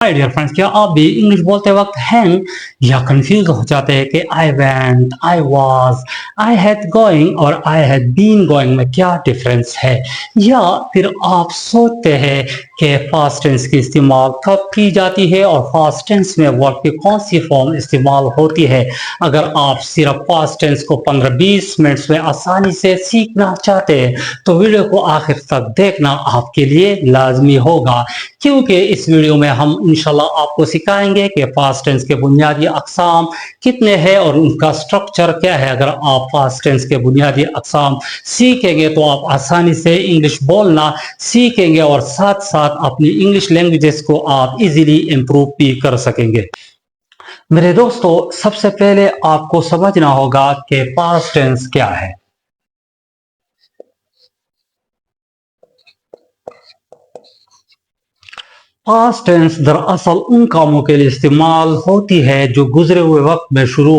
Hi dear friends, क्या आप भी इंग्लिश बोलते वक्त हैंग या कंफ्यूज हो जाते हैं कि I went, I was, I had going और आई हैड बीन गोइंग में क्या डिफरेंस है? या फिर आप सोचते हैं कि पास्ट टेंस की इस्तेमाल कब की जाती है और पास्ट टेंस में वर्ब की कौन सी फॉर्म इस्तेमाल होती है? अगर आप सिर्फ पास्ट टेंस को 15-20 मिनट्स में आसानी से सीखना चाहते हैं तो वीडियो को आखिर तक देखना आपके लिए लाजमी होगा, क्योंकि इस वीडियो में हम इंशाल्लाह आपको सिखाएंगे कि पास्ट टेंस के बुनियादी अक़साम कितने हैं और उनका स्ट्रक्चर क्या है। अगर आप पास्ट टेंस के बुनियादी अक़साम सीखेंगे तो आप आसानी से इंग्लिश बोलना सीखेंगे और साथ साथ अपनी इंग्लिश लैंग्वेजेस को आप इजीली इम्प्रूव भी कर सकेंगे। मेरे दोस्तों, सबसे पहले आपको समझना होगा कि पास्ट टेंस क्या है। पास्ट टेंस दरअसल उन कामों के लिए इस्तेमाल होती है जो गुजरे हुए वक्त में शुरू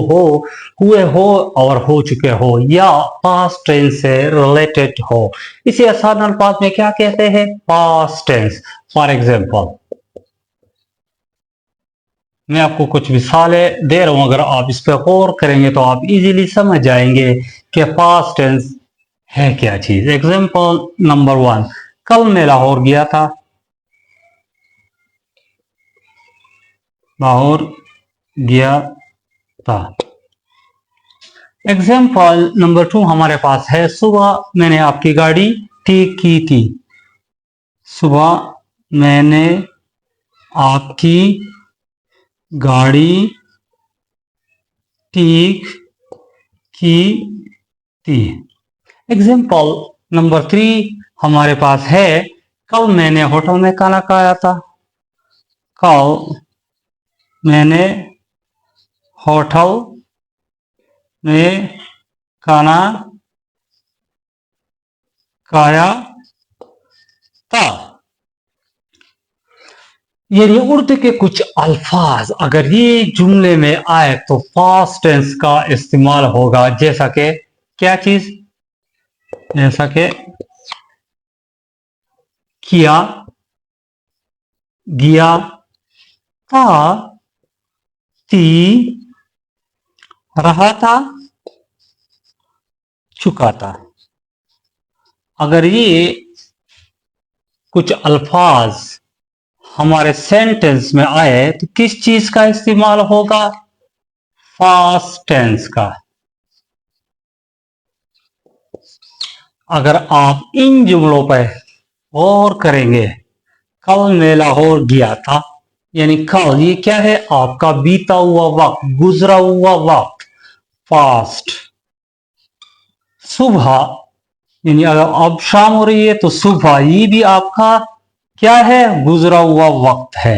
हुए हो और हो चुके हो या पास्ट टेंस से रिलेटेड हो। इसे आसान अल्फाज में क्या कहते हैं? Past tense. फॉर एग्जाम्पल, मैं आपको कुछ मिसालें दे रहा हूं, अगर आप इस पर गौर करेंगे तो आप इजीली समझ जाएंगे कि पास्ट टेंस है क्या चीज। एग्जाम्पल नंबर 1, कल मैं लाहौर गया था। लाहौर गया था। एग्जाम्पल नंबर 2 हमारे पास है, सुबह मैंने आपकी गाड़ी ठीक की थी। सुबह मैंने आपकी गाड़ी ठीक की थी। एग्जाम्पल नंबर 3 हमारे पास है, कल मैंने होटल में खाना खाया था। कल मैंने होटल में खाना खाया था। ये उर्दू के कुछ अल्फाज अगर ये जुमले में आए तो पास्ट टेंस का इस्तेमाल होगा, जैसा कि क्या चीज? जैसा कि किया, गया, था, थी, रहा था, चुका था। अगर ये कुछ अल्फाज हमारे सेंटेंस में आए तो किस चीज का इस्तेमाल होगा? पास्ट टेंस का। अगर आप इन जुमलों पर गौर करेंगे, कल मैं लाहौर गया था, यानी कल ये क्या है? आपका बीता हुआ वक्त, गुजरा हुआ वक्त, पास्ट। सुबह यानी अगर अब शाम हो रही है तो सुबह, ये भी आपका क्या है? गुजरा हुआ वक्त है।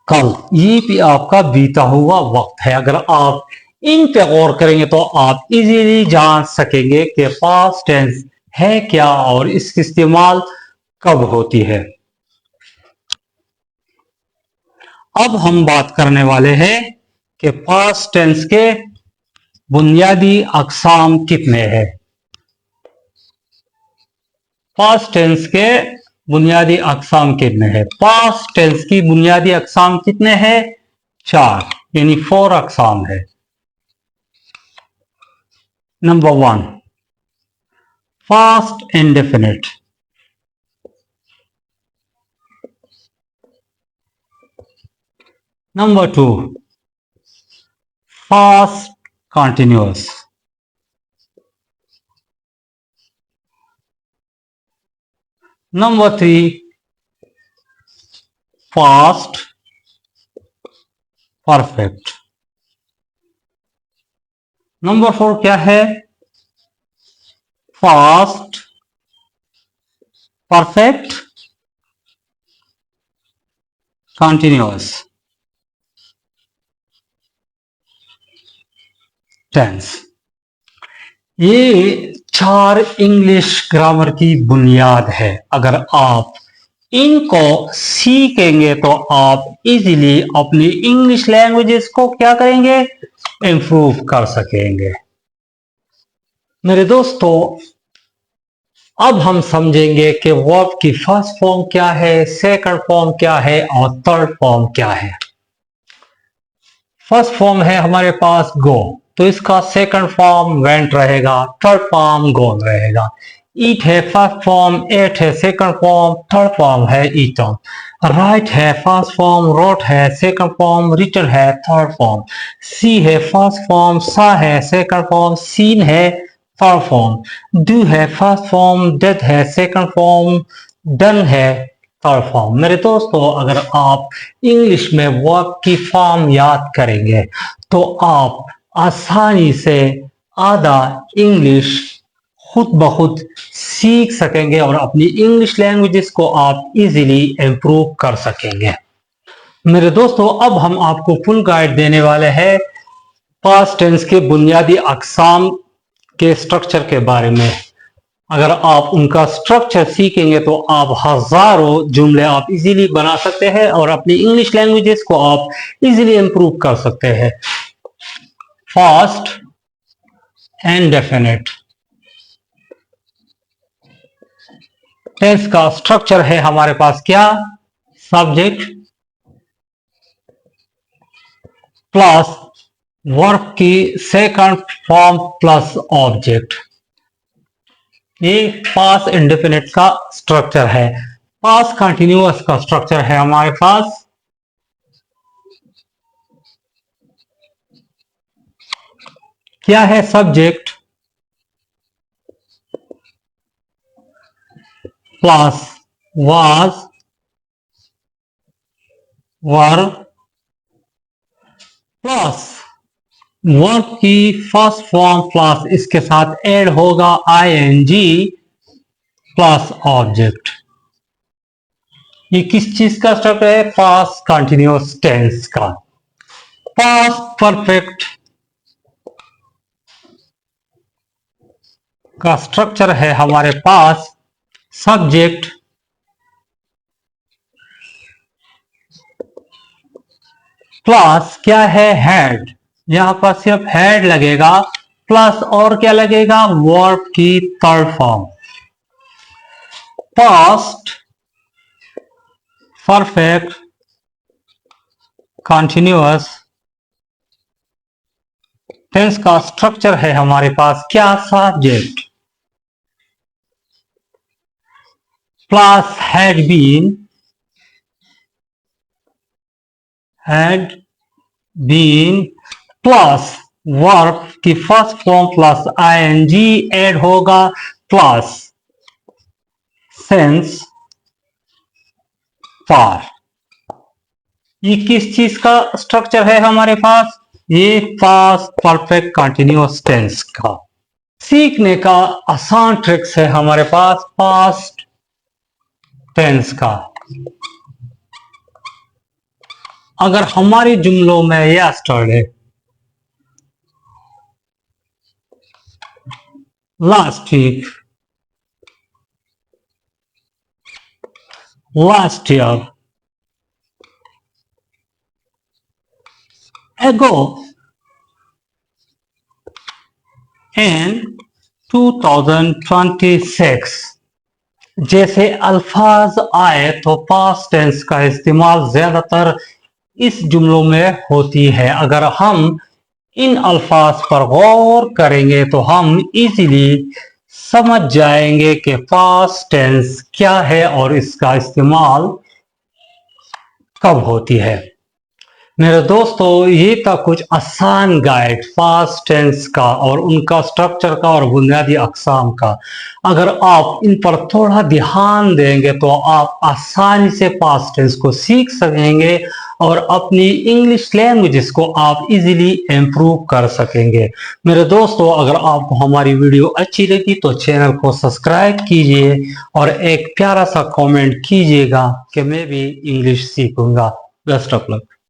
कल ये भी आपका बीता हुआ वक्त है। अगर आप इन पे गौर करेंगे तो आप इजीली जान सकेंगे कि पास्ट टेंस है क्या और इसकी इस्तेमाल कब होती है। अब हम बात करने वाले हैं कि पास्ट टेंस के बुनियादी अक़साम कितने हैं। पास्ट टेंस के बुनियादी अक़साम कितने हैं? पास्ट टेंस की बुनियादी अक़साम कितने हैं? 4, यानी 4 अक़साम है। Number 1, past indefinite. Number 2, past continuous. Number 3, past perfect. Number 4 क्या है? Past perfect continuous tense. ये 4 इंग्लिश ग्रामर की बुनियाद है। अगर आप इनको सीखेंगे तो आप इजीली अपनी इंग्लिश लैंग्वेजेस को क्या करेंगे? इंप्रूव कर सकेंगे। मेरे दोस्तों, अब हम समझेंगे कि वर्ब की फर्स्ट फॉर्म क्या है, सेकंड फॉर्म क्या है और थर्ड फॉर्म क्या है। फर्स्ट फॉर्म है हमारे पास गो, तो इसका सेकंड फॉर्म वेंट रहेगा, थर्ड फॉर्म गोन रहेगा। ईट है फर्स्ट फॉर्म, एट है सेकंड फॉर्म, थर्ड फॉर्म है ईटन। राइट है फर्स्ट फॉर्म, रोट है सेकंड फॉर्म, रिटन है थर्ड फॉर्म। सी है फर्स्ट फॉर्म, सा है सेकंड फॉर्म, सीन है थर्ड फॉर्म। डू है फर्स्ट फॉर्म, डेड है सेकंड फॉर्म, डन है थर्ड फॉर्म। मेरे दोस्तों, अगर आप इंग्लिश में वर्ब की फॉर्म याद करेंगे तो आप आसानी से आधा इंग्लिश खुद ब खुद सीख सकेंगे और अपनी इंग्लिश लैंग्वेजेस को आप इजीली इंप्रूव कर सकेंगे। मेरे दोस्तों, अब हम आपको फुल गाइड देने वाले हैं पास्ट टेंस के बुनियादी अकसाम के स्ट्रक्चर के बारे में। अगर आप उनका स्ट्रक्चर सीखेंगे तो आप हजारों जुमले आप इजीली बना सकते हैं और अपनी इंग्लिश लैंग्वेजेस को आप इजीली इंप्रूव कर सकते हैं। फास्ट एंड डेफिनेट टेंस का स्ट्रक्चर है हमारे पास क्या, सब्जेक्ट प्लस वर्ब की सेकंड फॉर्म प्लस ऑब्जेक्ट। ये पास्ट इंडेफिनिट का स्ट्रक्चर है। पास्ट कंटिन्यूअस का स्ट्रक्चर है हमारे पास क्या है, subject plus was verb plus verb की फर्स्ट फॉर्म प्लस इसके साथ ऐड होगा आईएनजी प्लस ऑब्जेक्ट। ये किस चीज का स्ट्रक्चर है, पास्ट कंटिन्यूअस टेंस का। पास्ट परफेक्ट का स्ट्रक्चर है हमारे पास सब्जेक्ट प्लस क्या है, हेड। यहां पर सिर्फ हेड लगेगा प्लस और क्या लगेगा, वर्ब की third form. Past perfect continuous tense का स्ट्रक्चर है हमारे पास क्या, subject plus had been plus verb की first form plus I N G add होगा प्लस सेंस फार। ये किस चीज का स्ट्रक्चर है हमारे पास, ये पास्ट परफेक्ट कंटिन्यूअस टेंस का। सीखने का आसान ट्रिक्स है हमारे पास पास्ट टेंस का। अगर हमारे जुमलों में yesterday, last week, last year, ago and 2026 जैसे अल्फाज आए तो पास्ट टेंस का इस्तेमाल ज्यादातर इस जुमलों में होती है। अगर हम इन अल्फाज पर गौर करेंगे तो हम इजीली समझ जाएंगे कि पास्ट टेंस क्या है और इसका इस्तेमाल कब होती है। मेरे दोस्तों, ये था कुछ आसान गाइड पास्ट टेंस का और उनका स्ट्रक्चर का और बुनियादी अकसाम का। अगर आप इन पर थोड़ा ध्यान देंगे तो आप आसानी से पास्ट टेंस को सीख सकेंगे और अपनी इंग्लिश लैंग्वेजेस को आप इजीली इंप्रूव कर सकेंगे। मेरे दोस्तों, अगर आपको हमारी वीडियो अच्छी लगी तो चैनल को सब्सक्राइब कीजिए और एक प्यारा सा कमेंट कीजिएगा कि मैं भी इंग्लिश सीखूंगा। Best of luck.